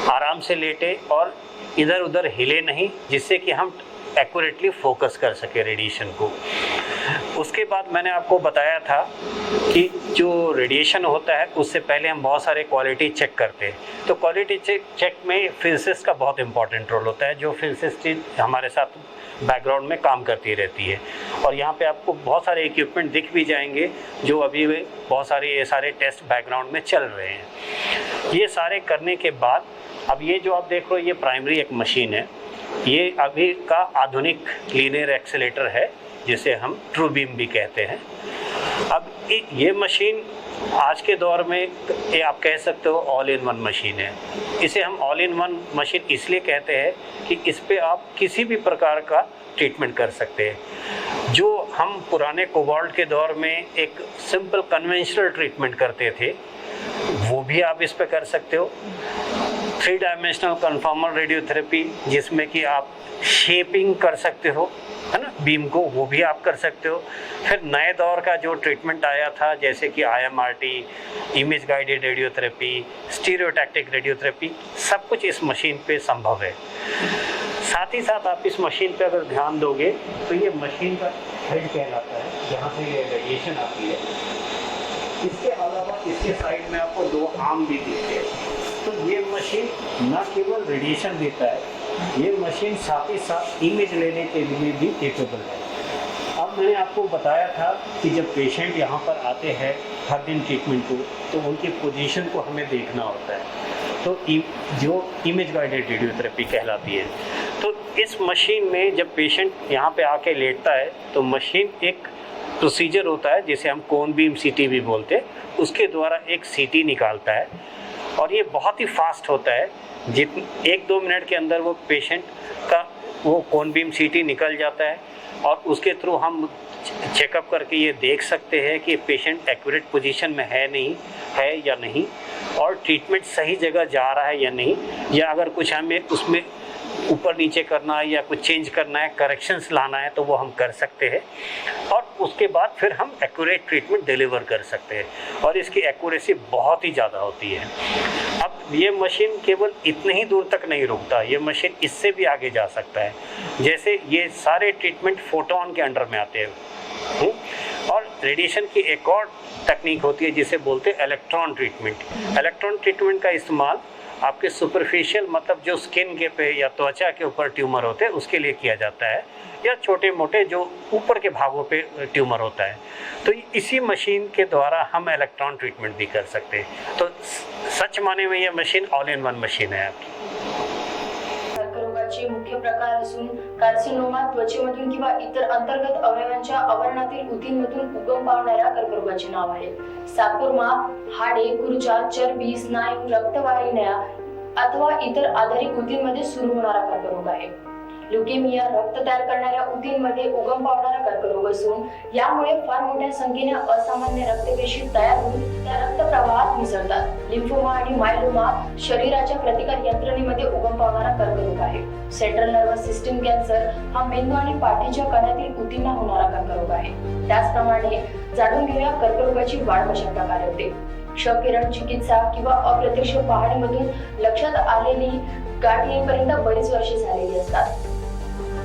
आराम से लेटे और इधर उधर हिले नहीं, जिससे कि हम एक्यूरेटली फोकस कर सके रेडिएशन को। उसके बाद मैंने आपको बताया था कि जो रेडिएशन होता है उससे पहले हम बहुत सारे क्वालिटी चेक करते हैं। तो क्वालिटी चेक में फिजिसिस्ट का बहुत इंपॉर्टेंट रोल होता है, जो फिजिसिस्ट हमारे साथ बैकग्राउंड में काम करती रहती है। और यहाँ पे आपको बहुत सारे इक्विपमेंट दिख भी जाएंगे, जो अभी बहुत सारे ये सारे टेस्ट बैकग्राउंड में चल रहे हैं। ये सारे करने के बाद अब ये जो आप देख रहे हो, ये प्राइमरी एक मशीन है। ये अभी का आधुनिक लीनियर एक्सेलेटर है, जिसे हम ट्रू बीम भी कहते हैं। अब ये मशीन आज के दौर में ये आप कह सकते हो ऑल इन वन मशीन है। इसे हम ऑल इन वन मशीन इसलिए कहते हैं कि इस पे आप किसी भी प्रकार का ट्रीटमेंट कर सकते हैं। जो हम पुराने कोबाल्ट के दौर में एक सिंपल कन्वेंशनल ट्रीटमेंट करते थे, वो भी आप इस पे कर सकते हो। 3 डायमेंशनल कन्फॉर्मर रेडियोथेरेपी, जिसमें कि आप शेपिंग कर सकते हो, है ना, बीम को, वो भी आप कर सकते हो। फिर नए दौर का जो ट्रीटमेंट आया था, जैसे कि IMRT, image guided radiotherapy, stereotactic radiotherapy, सब कुछ इस मशीन पे संभव है। साथ ही साथ आप इस मशीन पे अगर ध्यान दोगे तो ये मशीन का हेड कहलाता है, जहाँ से ये रेडिएशन आती है। इसके अलावा इसके साइड में आपको 2 आर्म भी दिखते हैं। तो ये मशीन न केवल रेडिएशन देता है, ये मशीन साथ ही साथ इमेज लेने के लिए भी केपेबल है। अब मैंने आपको बताया था कि जब पेशेंट यहाँ पर आते हैं हर दिन ट्रीटमेंट को, तो उनकी पोजीशन को हमें देखना होता है। तो जो इमेज गाइडेड रेडियोथेरेपी कहलाती है। तो इस मशीन में जब पेशेंट यहाँ पे आके लेटता है, तो मशीन एक प्रोसीजर होता है जिसे हम कोन बीम CT भी बोलते हैं, उसके द्वारा एक CT निकालता है, और ये बहुत ही फास्ट होता है। 1-2 मिनट के अंदर वो पेशेंट का वो कोन बीम CT निकल जाता है, और उसके थ्रू हम चेकअप करके ये देख सकते हैं कि पेशेंट एक्यूरेट पोजीशन में है या नहीं, और ट्रीटमेंट सही जगह जा रहा है या नहीं, या अगर कुछ हमें उसमें ऊपर नीचे करना है या कुछ चेंज करना है, करेक्शंस लाना है, तो वो हम कर सकते हैं। और उसके बाद फिर हम एक्यूरेट ट्रीटमेंट डिलीवर कर सकते हैं, और इसकी एक्यूरेसी बहुत ही ज़्यादा होती है। अब ये मशीन केवल इतने ही दूर तक नहीं रुकता, ये मशीन इससे भी आगे जा सकता है। जैसे ये सारे ट्रीटमेंट फोटोन के अंडर में आते हैं। और रेडिएशन की एक और तकनीक होती है जिसे बोलते हैं इलेक्ट्रॉन ट्रीटमेंट। इलेक्ट्रॉन ट्रीटमेंट का इस्तेमाल आपके सुपरफिशियल मतलब जो स्किन के पे या त्वचा के ऊपर ट्यूमर होते हैं उसके लिए किया जाता है, या छोटे मोटे जो ऊपर के भागों पे ट्यूमर होता है। तो इसी मशीन के द्वारा हम इलेक्ट्रॉन ट्रीटमेंट भी कर सकते हैं। तो सच माने में ये machine all in one machine है आपकी। कर्करोगाचे मुख्य प्रकार असून कार्सिनोमा त्वचेमधून किंवा इतर अंतर्गत अवयवांच्या आवरणातील ऊतींमधून उगम पावणाऱ्या कर्करोगाचे नाव आहे। सार्कोमा हाडे, गुर्जा, चरबी, स्नायू, रक्तवाहिन्या अथवा इतर आधारित ऊतींमध्ये सुरू होणारा कर्करोग आहे। ल्युकेमिया रक्त तयार करणाऱ्या ऊतींमध्ये उगम पावणारा कर्करोग असून यामुळे फार मोठ्या संख्येने असामान्य रक्तपेशी तयार होऊन त्या रक्तप्रवाहात मिसळतात। लिम्फोमा आणि मायलोमा शरीराच्या प्रतिकार यंत्रणेमध्ये उगम पावणारा कर्करोग आहे। सेंट्रल नर्वस सिस्टीम कॅन्सर हा मेंदू आणि पाठीच्या कणातील ऊतींना होणारा कर्करोग आहे। त्याचप्रमाणे जाणून घेऊया कर्करोगाची वाढ कशा प्रकारे होते। क्षकिरण चिकित्सा किंवा अप्रत्यक्ष पाहणीमधून लक्षात आलेली गाठ येईपर्यंत बरीच वर्षे झालेली असतात।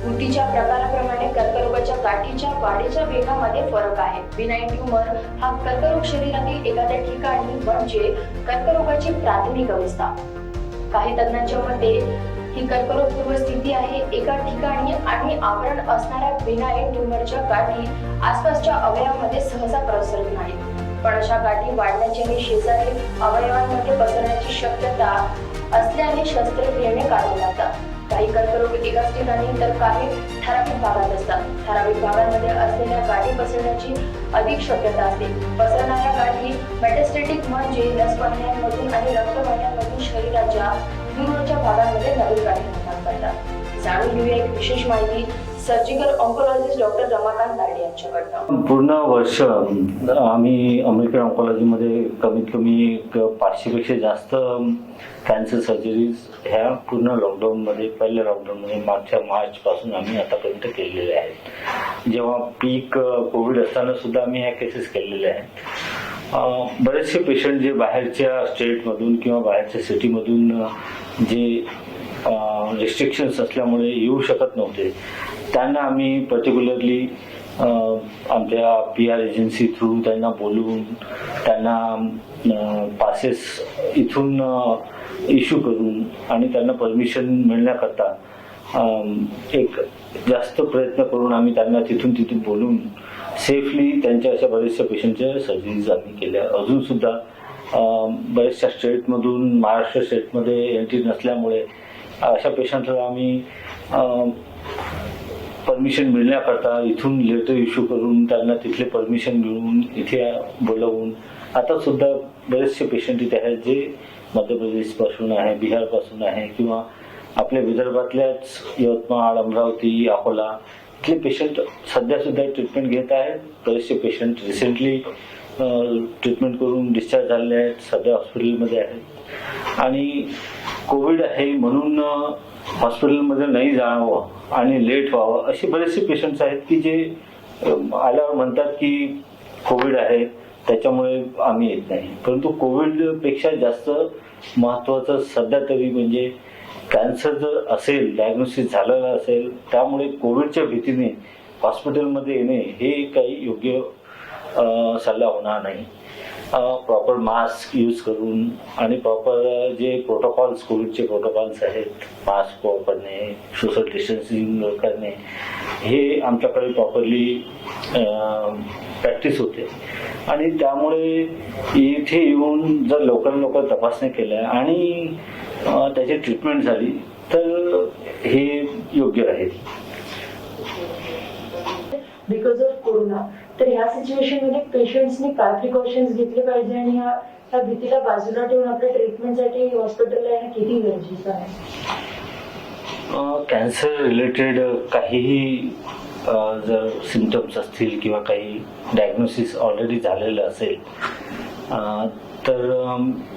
ऊतीच्या प्रकाराप्रमाणे कर्करोगाच्या गाठीच्या वाढीच्या वेगामध्ये फरक आहे। बिनाइन ट्यूमर हा कर्करोग शरीरातील एखाद्या ठिकाणी म्हणजे कर्करोगाची प्राथमिक अवस्था। काही तज्ञांच्या मते ही कर्करोग पूर्व स्थिती आहे। एका ठिकाणी आणि आवरण असणाऱ्या बिनाइन ट्यूमरच्या गाठी आसपासच्या अवयवामध्ये सहसा प्रसरत नाहीत, पण अशा गाठी वाढण्याची आणि शेजारील अवयवांमध्ये पसरण्याची शक्यता असल्याने शस्त्रक्रियेने काढून लागतात। काही कर्करोग एकाच ठिकाणी तर काही ठराविक भागात असतात। ठराविक भागांमध्ये असलेल्या गाठी पसरण्याची अधिक शक्यता असते। पसरणाऱ्या गाठी मेटास्टॅटिक म्हणजे रसवाहिन्यांमधून आणि रक्तवाहिन्यांमधून शरीराच्या दूरवरच्या भागांमध्ये नवीन गाठी निर्माण करतात। जाणून घेऊया एक विशेष माहिती surgical oncologist doctor Ramakant Tarde यांच्याकडनं। पूर्ण वर्ष आम्ही अमेरिकन ऑन्कोलॉजीमध्ये कमीत कमी 500 पेक्षा जास्त कॅन्सर सर्जरीज ह्या पूर्ण लॉकडाऊनमध्ये, पहिल्या लॉकडाऊनमध्ये मागच्या मार्चपासून आम्ही आतापर्यंत केलेल्या आहेत। जेव्हा पीक कोविड असताना सुद्धा आम्ही ह्या केसेस केलेल्या आहेत। बरेचसे पेशंट जे बाहेरच्या स्टेटमधून किंवा बाहेरच्या सिटीमधून जे रिस्ट्रिक्शन्स असल्यामुळे येऊ शकत नव्हते, त्यांना आम्ही पर्टिक्युलरली आमच्या PR एजन्सी थ्रू त्यांना बोलवून त्यांना पासेस इथून इश्यू करून आणि त्यांना परमिशन मिळण्याकरता एक जास्त प्रयत्न करून आम्ही त्यांना तिथून बोलून सेफली त्यांच्या अशा बऱ्याचशा पेशंटच्या सर्जरीज आम्ही केल्या। अजून सुद्धा बऱ्याचशा स्टेटमधून महाराष्ट्र स्टेटमध्ये एंट्री नसल्यामुळे अशा पेशंटला आम्ही परमिशन मिळण्याकरता इथून लेटर इश्यू करून त्यांना तिथले परमिशन मिळवून इथे बोलवून आता सुद्धा बरेचसे पेशंट इथे आहेत जे मध्य प्रदेशपासून आहे, बिहारपासून आहे किंवा आपल्या विदर्भातल्याच यवतमाळ, अमरावती, अकोला इथले पेशंट सध्या सुद्धा ट्रीटमेंट घेत आहेत। बरेचसे पेशंट रिसेंटली ट्रीटमेंट करून डिस्चार्ज झालेले आहेत, सध्या हॉस्पिटलमध्ये आहेत। आणि कोविड आहे म्हणून हॉस्पिटलमध्ये नाही जावं आणि लेट व्हावं असे बरेचसे पेशंट्स आहेत की जे आल्यावर म्हणतात की कोविड आहे त्याच्यामुळे आम्ही येत नाही। परंतु कोविडपेक्षा जास्त महत्त्वाचं सध्या तरी म्हणजे कॅन्सर जर असेल, डायग्नोसिस झालेलं असेल, त्यामुळे कोविडच्या भीतीने हॉस्पिटलमध्ये येणे हे काही योग्य सल्ला होणार नाही। प्रॉपर मास्क यूज करून आणि प्रॉपर जे प्रोटोकॉल्स, कोविडचे प्रोटोकॉल्स आहेत, मास्क वापरणे, सोशल डिस्टन्सिंग करणे, हे आमच्याकडे प्रॉपरली प्रॅक्टिस होते। आणि त्यामुळे इथे येऊन जर लवकर तपासणी केल्या आणि त्याची ट्रीटमेंट झाली तर हे योग्य राहील। बिकॉज ऑफ कोरोना, तर ह्या सिच्युएशन मध्ये पेशंट्सनी काय प्रिकॉशन्स घेतले पाहिजे आणि ह्या भीतीला बाजूला ठेवून आपल्या ट्रीटमेंटसाठी हॉस्पिटलला येणं किती गरजेचं आहे? कॅन्सर रिलेटेड काहीही जर सिम्पटम्स असतील किंवा काही डायग्नोसिस ऑलरेडी झालेलं असेल तर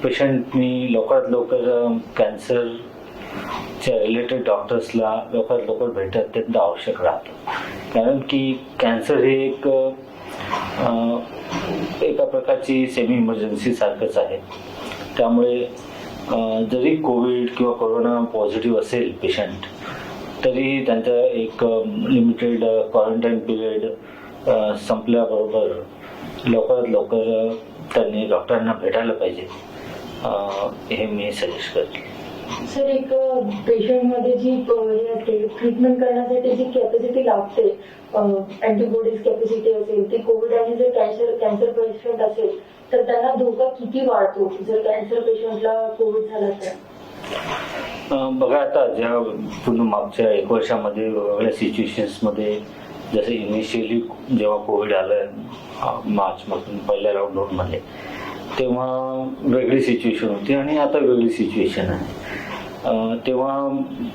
पेशंटनी लवकरात लवकर कॅन्सरच्या रिलेटेड डॉक्टर्सला लवकरात लवकर भेटणं अत्यंत आवश्यक राहतं। कारण की कॅन्सर हे एका प्रकारची सेमी इमर्जन्सी सारखंच आहे। त्यामुळे जरी कोविड किंवा कोरोना पॉझिटिव्ह असेल पेशंट तरी त्यांचा एक लिमिटेड क्वारंटाईन पिरियड संपल्याबरोबर लवकरात लवकर त्यांनी डॉक्टरांना भेटायला पाहिजे हे मी सजेस्ट करेन. सर, एक पेशंटमध्ये जी ट्रीटमेंट करण्यासाठी जी कॅपॅसिटी लागते, अँटीबॉडीज कॅपॅसिटी असेल, ती कोविड आणि जर कॅन्सर पेशंट असेल तर त्यांना धोका किती वाढतो जर कॅन्सर पेशंटला कोविड झाला तर? बघा, आता ज्या पूर्ण मागच्या 1 वर्षामध्ये वेगवेगळ्या सिच्युएशन्समध्ये, जसं इनिशियली जेव्हा कोविड आलं मार्चमधून पहिल्या लॉकडाऊनमध्ये, तेव्हा वेगळी सिच्युएशन होती आणि आता वेगळी सिच्युएशन आहे. तेव्हा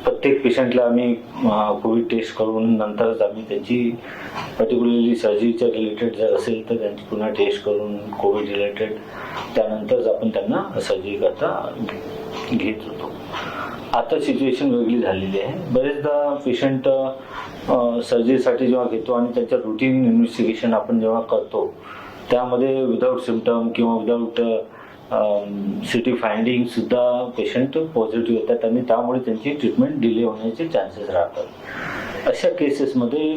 प्रत्येक पेशंटला आम्ही कोविड टेस्ट करून नंतरच आम्ही त्याची पर्टिक्युलरली सर्जरीच्या रिलेटेड जर असेल तर त्यांची पुन्हा टेस्ट करून कोविड रिलेटेड त्यानंतरच आपण त्यांना सर्जरी करता घेत होतो. आता सिच्युएशन वेगळी झालेली आहे. बरेचदा पेशंट सर्जरीसाठी जेव्हा घेतो आणि त्याचं रुटीन इन्व्हेस्टिगेशन आपण जेव्हा करतो त्यामध्ये विदाऊट सिम्पटम किंवा विदाऊट सिटी फाइंडिंग सुद्धा पेशंट पॉझिटिव्ह येतात आणि त्यामुळे त्यांची ट्रीटमेंट डिले होण्याचे चान्सेस राहतात. अशा केसेसमध्ये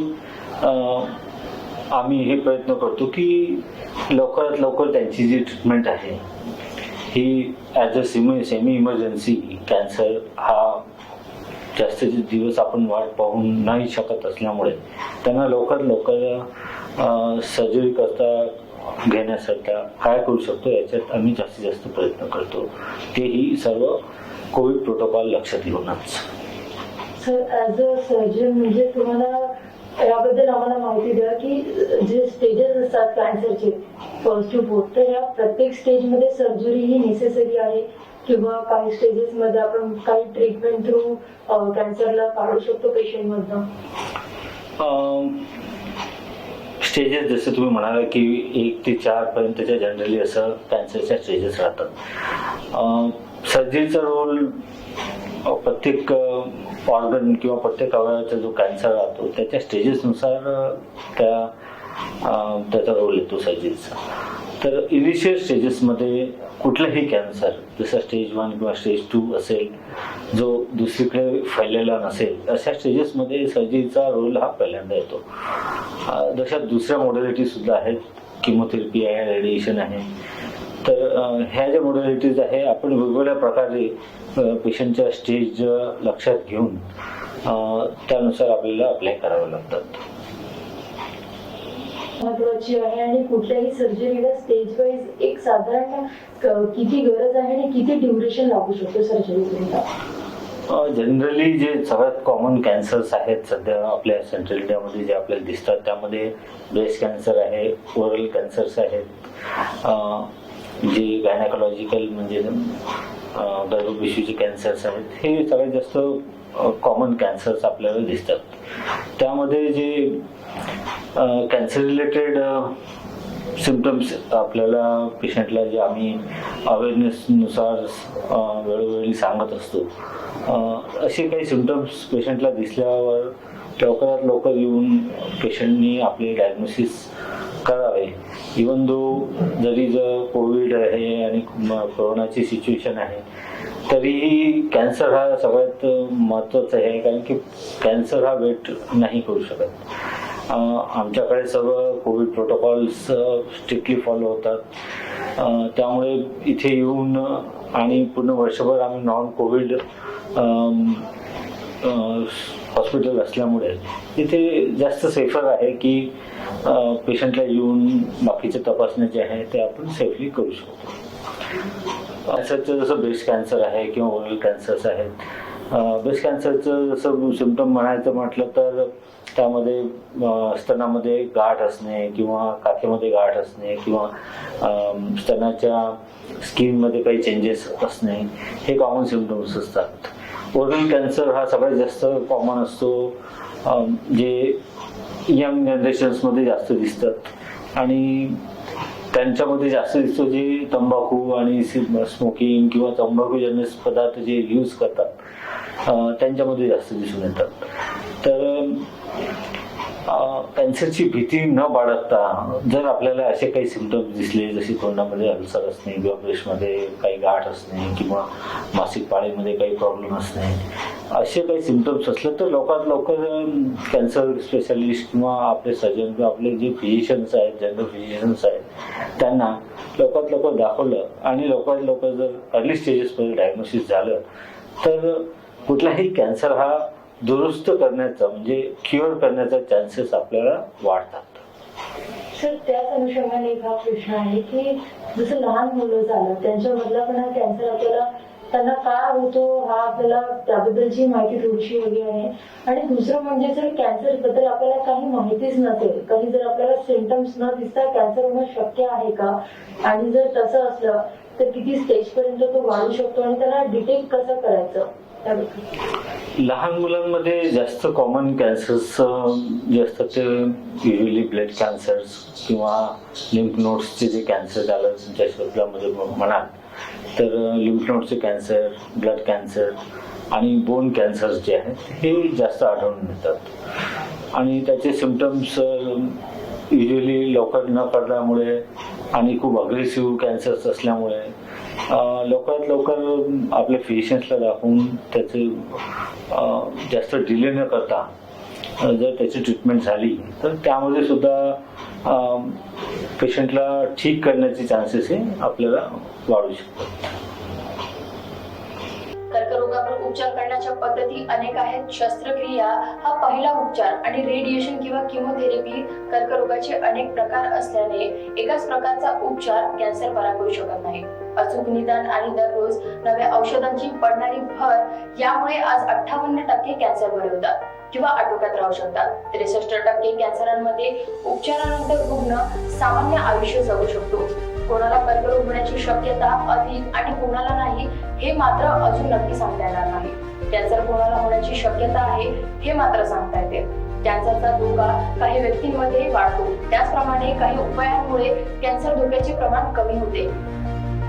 आम्ही हे प्रयत्न करतो की लवकरात लवकर त्यांची जी ट्रीटमेंट आहे ही as a semi emergency, cancer हा जास्त दिवस आपण वाट पाहू नाही शकत असल्यामुळे त्यांना लवकर सर्जरी करता घेण्यासाठी काय करू शकतो याच्यात आम्ही जास्तीत जास्त प्रयत्न करतो. तेही सर्व कोविड प्रोटोकॉल लक्षात घेऊनच. सर, ॲज अ सर्जन म्हणजे तुम्हाला याबद्दल आम्हाला माहिती द्या की जे स्टेजेस असतात कॅन्सरचे, फर्स्ट टू फोर्थ, तर या प्रत्येक स्टेजमध्ये सर्जरी ही नेसेसरी आहे किंवा काही स्टेजेसमध्ये आपण काही ट्रीटमेंट थ्रू कॅन्सरला काढू शकतो पेशंटमधनं? स्टेजेस जसं तुम्ही म्हणाला की 1 ते 4 पर्यंतच्या जनरली असं कॅन्सरच्या स्टेजेस राहतात. सर्जरीचा रोल प्रत्येक ऑर्गन किंवा प्रत्येक अवयवाचा जो कॅन्सर राहतो त्याच्या स्टेजेसनुसार त्याचा रोल येतो सर्जरीचा. तर इनिशियल स्टेजेसमध्ये कुठलंही कॅन्सर जसं स्टेज 1 किंवा स्टेज 2 असेल जो दुसरीकडे फैललेला नसेल अशा स्टेजेसमध्ये सर्जरीचा रोल हा पहिल्यांदा येतो. जशा दुसऱ्या मॉडॅलिटी सुद्धा आहेत, किमोथेरपी आहे, रेडिएशन आहे. तर ह्या ज्या मॉडॅलिटीज आहे आपण वेगवेगळ्या प्रकारे पेशंटच्या स्टेज लक्षात घेऊन त्यानुसार आपल्याला अप्लाय करावे लागतात. महत्वाची आहे आणि कुठल्याही सर्जरीला स्टेज वाईज एक साधारण किती गरज आहे आणि किती ड्युरेशन लागू शकतो सर्जरीला? जनरली जे सगळ्यात कॉमन कॅन्सर्स आहेत सध्या आपल्या सेंट्रल इंडियामध्ये जे आपल्याला दिसतात त्यामध्ये ब्रेस्ट कॅन्सर आहे, ओरल कॅन्सर्स आहेत, जे गायनाकोलॉजिकल म्हणजे गर्भपिशवीचे कॅन्सर्स आहेत, हे सगळ्यात जास्त कॉमन कॅन्सर्स आपल्याला दिसतात. त्यामध्ये जे कॅन्सर रिलेटेड सिम्पटम्स आपल्याला पेशंटला जे आम्ही अवेअरनेसनुसार वेळोवेळी सांगत असतो असे काही सिम्पटम्स पेशंटला दिसल्यावर लवकरात लवकर येऊन पेशंटनी आपले डायग्नोसिस करावे. इवन दो जरी जर कोविड आहे आणि कोरोनाची सिच्युएशन आहे तरीही कॅन्सर हा सगळ्यात महत्त्वाचा आहे, कारण की कॅन्सर हा वेट नाही करू शकत. आमच्याकडे सर्व कोविड प्रोटोकॉल्स स्ट्रिक्टली फॉलो होतात. त्यामुळे इथे येऊन आणि पूर्ण वर्षभर आम्ही नॉन कोविड हॉस्पिटल असल्यामुळे इथे जास्त सेफर आहे की पेशंटला येऊन बाकीचे तपासणी जे आहे ते आपण सेफली करू शकतो. कॅन्सरचं जसं ब्रेस्ट कॅन्सर आहे किंवा ओरल कॅन्सर्स आहेत. ब्रेस्ट कॅन्सरचं जसं सिम्पटम म्हणायचं म्हटलं तर त्यामध्ये स्तनामध्ये गाठ असणे किंवा काखेमध्ये गाठ असणे किंवा स्तनाच्या स्किनमध्ये काही चेंजेस असणे हे कॉमन सिम्पटम्स असतात. ओरल कॅन्सर हा सगळ्यात जास्त कॉमन असतो, जे यंग जनरेशन्समध्ये जास्त दिसतात आणि त्यांच्यामध्ये जास्त दिसतो जे तंबाखू आणि स्मोकिंग किंवा तंबाखूजन्य पदार्थ जे यूज करतात त्यांच्यामध्ये जास्त दिसून येतात. तर कॅन्सरची भीती न बाळगता जर आपल्याला असे काही सिम्पटम्स दिसले जसे तोंडामध्ये अल्सर असणे किंवा ब्रेस्टमध्ये काही गाठ असणे किंवा मासिक पाळीमध्ये काही प्रॉब्लेम असणे असे काही सिम्पटम्स असले तर लवकरात लवकर कॅन्सर स्पेशालिस्ट किंवा आपले सर्जन किंवा आपले जे फिजिशियन्स आहेत, जनरल फिजिशियन्स आहेत त्यांना लवकरात लवकर दाखवलं आणि लवकरात लवकर जर अर्ली स्टेजेसमध्ये डायग्नोसिस झालं तर कुठलाही कॅन्सर हा दुरुस्त करण्याचा म्हणजे क्युअर करण्याचा चान्सेस आपल्याला वाढतात. सर त्याच अनुषंगाने एक हा प्रश्न आहे की जसं लहान मुलं झालं त्यांच्यामधला पण हा कॅन्सर आपल्याला त्यांना काय होतो हा आपल्याला त्याबद्दलची माहिती थोडीशी हवी आहे. आणि दुसरं म्हणजे जर कॅन्सर बद्दल आपल्याला काही माहितीच नसेल, काही जर आपल्याला सिम्पटम्स न दिसता कॅन्सर होणं शक्य आहे का, आणि जर तसं असलं तर किती स्टेज पर्यंत तो वाढू शकतो आणि त्याला डिटेक्ट कसं करायचं त्याबद्दल. लहान मुलांमध्ये जास्त कॉमन कॅन्सर्स जे असतात ते युजली ब्लड कॅन्सर्स किंवा लिम्फ नोड्सचे जे कॅन्सर झालं तुमच्या शरीरामध्ये म्हणाल तर लिम्फ नोडचे कॅन्सर, ब्लड कॅन्सर आणि बोन कॅन्सर जे आहेत हे जास्त आढळून येतात आणि त्याचे सिम्पटम्स युजली लवकर न कळल्यामुळे आणि खूप अग्रेसिव्ह कॅन्सर्स असल्यामुळे लवकरात लवकर आपल्या फिजिशियन्सला दाखवून त्याचे जास्त डिले न करता जर त्याची ट्रीटमेंट झाली तर त्यामध्ये सुद्धा पेशंटला ठीक करण्याचे चान्सेस हे आपल्याला वाढू शकतात. कर्करोगावर उपचार करण्याच्या पद्धती अनेक आहेत. शस्त्रक्रिया हा पहिला उपचार आणि रेडिएशन किंवा किमोथेरपी कर्करोगाचे अनेक प्रकार असल्याने एकाच प्रकारचा उपचार कॅन्सर बरा करू शकत नाही. अचूक निदान आणि दररोज नव्या औषधांची पडणारी भर यामुळे आज 58% कॅन्सर बरे होतात किंवा आटोक्यात राहू शकतात. 63% कॅन्सरांमध्ये उपचारानंतर रुग्ण सामान्य आयुष्य जगू शकतो. कोणाला कर्करोग होण्याची शक्यता अधिक आणि कोणाला नाही हे मात्र अजून नक्की सांगता येणार नाही. कॅन्सर कोणाला होण्याची शक्यता आहे हे मात्र सांगता येते. कॅन्सरचा धोका काही व्यक्तींमध्ये वाढतो, त्याचप्रमाणे काही उपायांमुळे कॅन्सर धोक्याचे प्रमाण कमी होते.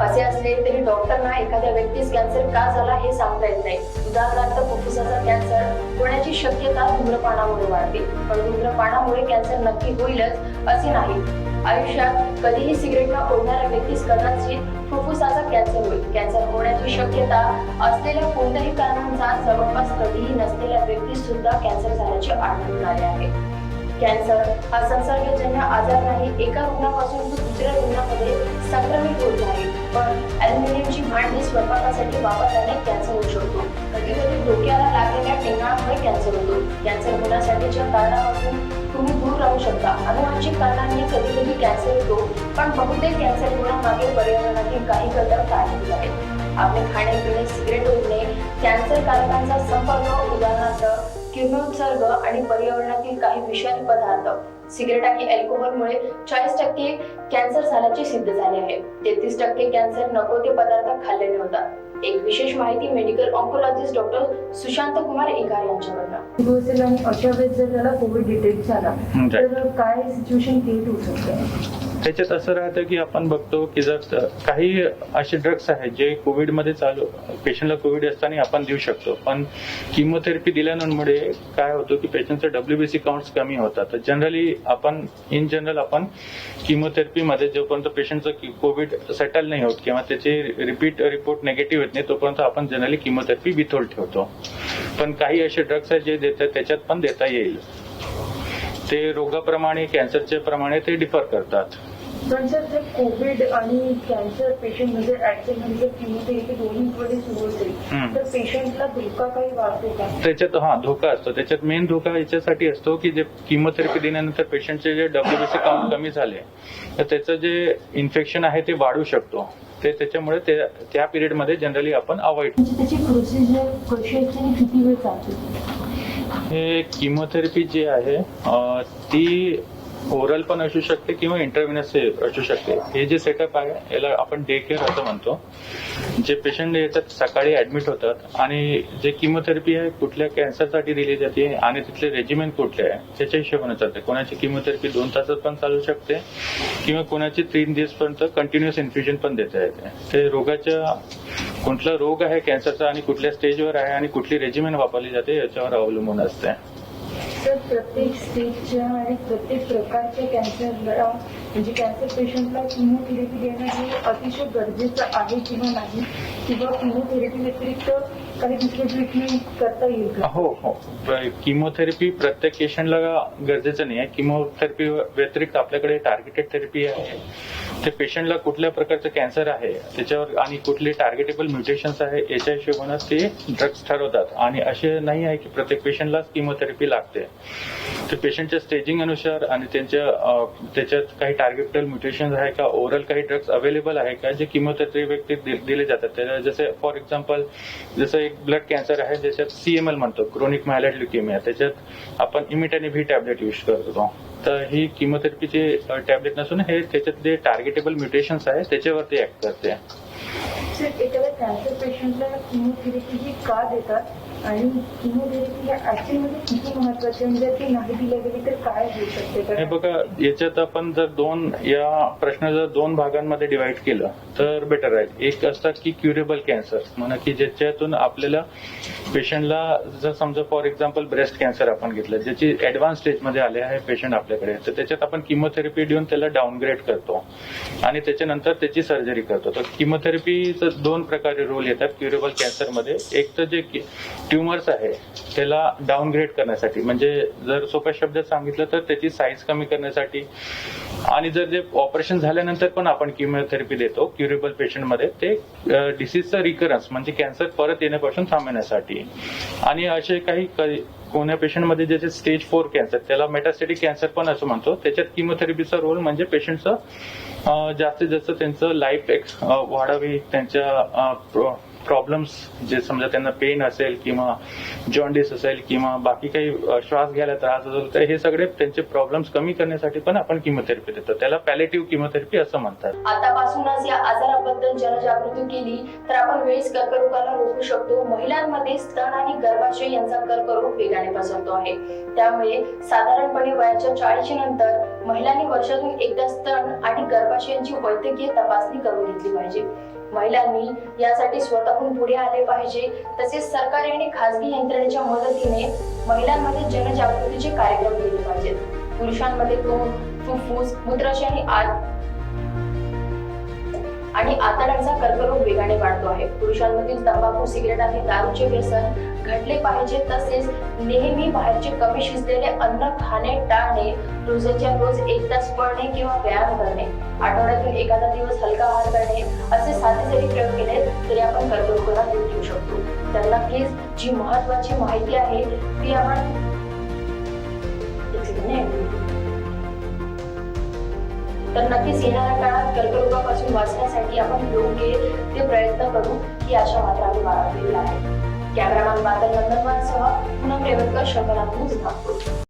असे असले तरी डॉक्टरना एखाद्या व्यक्तीस कॅन्सर का झाला हे सांगता येत नाही. उदाहरणार्थ फुफ्फुसाचा कॅन्सर होण्याची शक्यता धूम्रपानामुळे वाढते, पण धूम्रपानामुळे कॅन्सर नक्की होईलच असे नाही. आयुष्यात कधीही सिगरेट न ओढणाऱ्या व्यक्तीस कदाचित फुफ्फुसाचा कॅन्सर होईल. कॅन्सर होण्याची शक्यता असलेल्या कोणत्याही कारणांचा जवळपास कधीही नसलेल्या व्यक्तीस सुद्धा कॅन्सर झाल्याचे आढळून आले आहे. कॅन्सर हा संसर्गजन्य आजार नाही. एका रुग्णापासून तो दुसऱ्या रुग्णामध्ये संक्रमित होत नाही, पण ॲल्युमिनियमची भांडी स्वयंपाकासाठी वापरल्याने कॅन्सर होऊ शकतो. कधी कधी डोक्याला लागलेल्या टेंगामुळे कॅन्सर होतो. कॅन्सर होण्यासाठीच्या कारणापासून तुम्ही दूर राहू शकता. अनुवांशिक कारणांनी कधी कधी कॅन्सर होतो, पण बहुतेक कॅन्सर होण्यामागे पर्यावरणातील काही घटक कारणीभूत आहेत. आपले खाणे-पिणे, सिगरेट ओढणे, कॅन्सर कारकांचा संपर्क, उदाहरणार्थ किरणोत्सर्ग आणि पर्यावरणातील काही विषारी पदार्थ. सिगरेट आणि अल्कोहोलमुळे 40% कॅन्सर झाल्याचे सिद्ध झाले आहे. 33% कॅन्सर नको ते पदार्थ खाल्ल्याने होतात. एक विशेष माहिती medical oncologist doctor Sushant Kumar Ikar यांच्याकडनं. आणि अशा वेळेस जर त्याला कोविड डिटेक्ट झाला तर काय सिच्युएशन क्रिएट होऊ शकते. त्याच्यात असं राहतं की आपण बघतो की जर काही असे ड्रग्स आहेत जे कोविडमध्ये पेशंटला कोविड असताना आपण देऊ शकतो, पण किमोथेरपी दिल्यामुळे काय होतं की पेशंटचे WBC काउंट्स कमी होतात. तर जनरली आपण किमोथेरपीमध्ये जोपर्यंत पेशंटचं कोविड सेटल नाही होत किंवा त्याचे रिपीट रिपोर्ट निगेटिव्ह येत नाही तोपर्यंत आपण जनरली किमोथेरपी विथहोल्ड ठेवतो. पण काही असे ड्रग्स आहेत जे देतात त्याच्यात पण देता येईल. ते रोगाप्रमाणे कॅन्सरचे प्रमाणे ते डिफर करतात. पण सर जर कोविड आणि कॅन्सर पेशंट म्हणजे ऍक्च्युअली किमोथेरपी दोन्हीकडे सुरू असेल तर पेशंटला धोका काही वाढतो का. त्याच्यात धोका असतो. त्याच्यात मेन धोका याच्यासाठी असतो की जे किमोथेरपी दिल्यानंतर पेशंटचे जे WBC काउंट कमी झाले तर त्याचं जे इन्फेक्शन आहे ते वाढू शकतो. त्याच्यामुळे त्या पिरियडमध्ये जनरली आपण अवॉइड. त्याची प्रोसिजर कशी असते आणि किती वेळ चालते. हे किमोथेरपी जी आहे ती ओरल पण असू शकते किंवा इंटरव्हिनस असू शकते. हे जे सेटअप आहे याला आपण डे केअर असं म्हणतो. जे पेशंट येतात सकाळी ऍडमिट होतात आणि जे किमोथेरपी आहे कुठल्या कॅन्सरसाठी दिली जाते आणि तिथले रेजिमेंट कुठले आहे त्याच्या हिशोबाने चालते. कोणाची किमोथेरपी 2 तासात पण चालू शकते किंवा कोणाची 3 दिवसपर्यंत कंटिन्युअस इन्फ्युजन पण देता येते. ते रोगाच्या कुठला रोग आहे कॅन्सरचा आणि कुठल्या स्टेजवर आहे आणि कुठली रेजिमेंट वापरली जाते याच्यावर अवलंबून असते. तर प्रत्येक स्टेजच्या आणि प्रत्येक प्रकारच्या कॅन्सरला म्हणजे कॅन्सर पेशंटला किमोथेरपी देणं हे अतिशय गरजेचं आहे किंवा नाही, किंवा किमोथेरपी व्यतिरिक्त काही दुसरे ट्रीटमेंट करता येईल का. हो, किमोथेरपी प्रत्येक पेशंटला गरजेचं नाही आहे. किमोथेरपी व्यतिरिक्त आपल्याकडे टार्गेटेड थेरपी आहे ते पेशंटला कुठल्या प्रकारचं कॅन्सर आहे त्याच्यावर आणि कुठले टार्गेटेबल म्युटेशन्स आहे याच्या हिशोबानं ते ड्रग्स ठरवतात. आणि असे नाही आहे की प्रत्येक पेशंटलाच किमोथेरपी लागते. ते पेशंटच्या स्टेजिंग अनुसार आणि त्याच्यात काही टार्गेटेबल म्युटेशन्स आहे का, ओरल काही ड्रग्स अवेलेबल आहे का जे किमोथेरपी व्यक्ती दिले जातात. जसे फॉर एक्झाम्पल जसं एक ब्लड कॅन्सर आहे ज्याच्यात CML म्हणतो, क्रोनिक मायलाइड ल्युकेमिया, त्याच्यात आपण इमिटॅनिब ही टॅबलेट यूज करतो. तर ही किमोथेरपीचे टॅबलेट नसून हे त्याच्यात जे टार्गेटेबल म्युटेशन्स आहे त्याच्यावरती ऍक्ट करते. सर एखाद्या कॅन्सर पेशंटला किमोथेरपी ही का देतात आणि किमोथेरपी या ऍक्च्युअली किती महत्वाची, म्हणजे ती नाही दिल्या गेली तर काय होऊ शकते? हे बघा, याच्यात आपण जर या प्रश्न जर दोन भागांमध्ये डिवाइड केलं तर बेटर राहील. एक असतात की क्युरेबल कॅन्सर म्हणा की ज्याच्यातून आपल्याला पेशंटला जर समजा फॉर एक्झाम्पल ब्रेस्ट कॅन्सर आपण घेतलं ज्याची ऍडव्हान्स स्टेजमध्ये आले आहे पेशंट आपल्याकडे, तर त्याच्यात आपण किमोथेरपी देऊन त्याला डाऊनग्रेड करतो आणि त्याच्यानंतर त्याची सर्जरी करतो. तर किमोथेरपीचं दोन प्रकारे रोल येतात क्युरेबल कॅन्सरमध्ये. एक तर जे ट्युमर्स आहे त्याला डाऊनग्रेड करण्यासाठी, म्हणजे जर सोप्या शब्दात सांगितलं तर त्याची साईज कमी करण्यासाठी, आणि जर जे ऑपरेशन झाल्यानंतर पण आपण किमोथेरपी देतो क्युरेबल पेशंटमध्ये ते डिसीजचं रिकरन्स म्हणजे कॅन्सर परत येण्यापासून थांबवण्यासाठी. आणि असे काही कोण्या पेशंटमध्ये ज्याचे स्टेज 4 कॅन्सर त्याला मेटास्टॅटिक कॅन्सर पण असं म्हणतो, त्याच्यात किमोथेरपीचा रोल म्हणजे पेशंटचं जास्तीत जास्त त्यांचं लाईफ वाढावी, त्यांच्या प्रॉब्लेम्स जे समजा त्यांना पेन असेल किंवा जॉन्डिस असेल किंवा बाकी काही श्वास घ्यायला त्रास असेल तर हे सगळे त्यांचे प्रॉब्लेम्स कमी करण्यासाठी पण आपण किमोथेरपी देतो. त्याला पॅलेटिव्ह किमोथेरपी असं म्हणतात. आतापासूनच या आजाराबद्दल जनजागृती केली तर आपण वेळेस कर्करोगाला रोखू शकतो. महिलांमध्ये स्तन आणि गर्भाशय यांचा कर्करोग वेगाने पसरतो आहे. त्यामुळे साधारणपणे वयाच्या 40 नंतर महिलांनी वर्षातून एकदा स्तन आणि गर्भाशयांची वैद्यकीय तपासणी करून घेतली पाहिजे. महिलांनी यासाठी स्वतःहून पुढे आले पाहिजे. तसेच सरकारी आणि खासगी यंत्रणेच्या मदतीने महिलांमध्ये जनजागृतीचे कार्यक्रम केले पाहिजेत. पुरुषांमध्ये तोंड, फुफ्फुस, मूत्राशय आणि आतड्यांचा कर्करोग वेगाने वाढतो आहे. पुरुषांमधील तंबाखू, सिगरेट आणि दारूचे व्यसन घटले पाहिजे. तसेच नेहमी बाहेरचे कमी शिजलेले अन्न खाणे टाळणे, रोजच्या रोज 1 तास पळणे किंवा व्यायाम करणे, आठवड्यातून एखादा दिवस हलका आहार करणे असे साधे जरी प्रयोग केले तरी आपण कर्करोगाला दूर ठेवू शकतो. तर नक्कीच जी महत्वाची माहिती आहे ती आपण तर नक्कीच येणाऱ्या काळात कर्करोगापासून वाचण्यासाठी आपण योग्य ते प्रयत्न करू ही आशा मात्र आम्ही बाळगलेली आहे. कॅमेरामॅन बादल नंदनवारसह पुनम रेवतकर, शंभरनाथ न्यूज, नागपूर.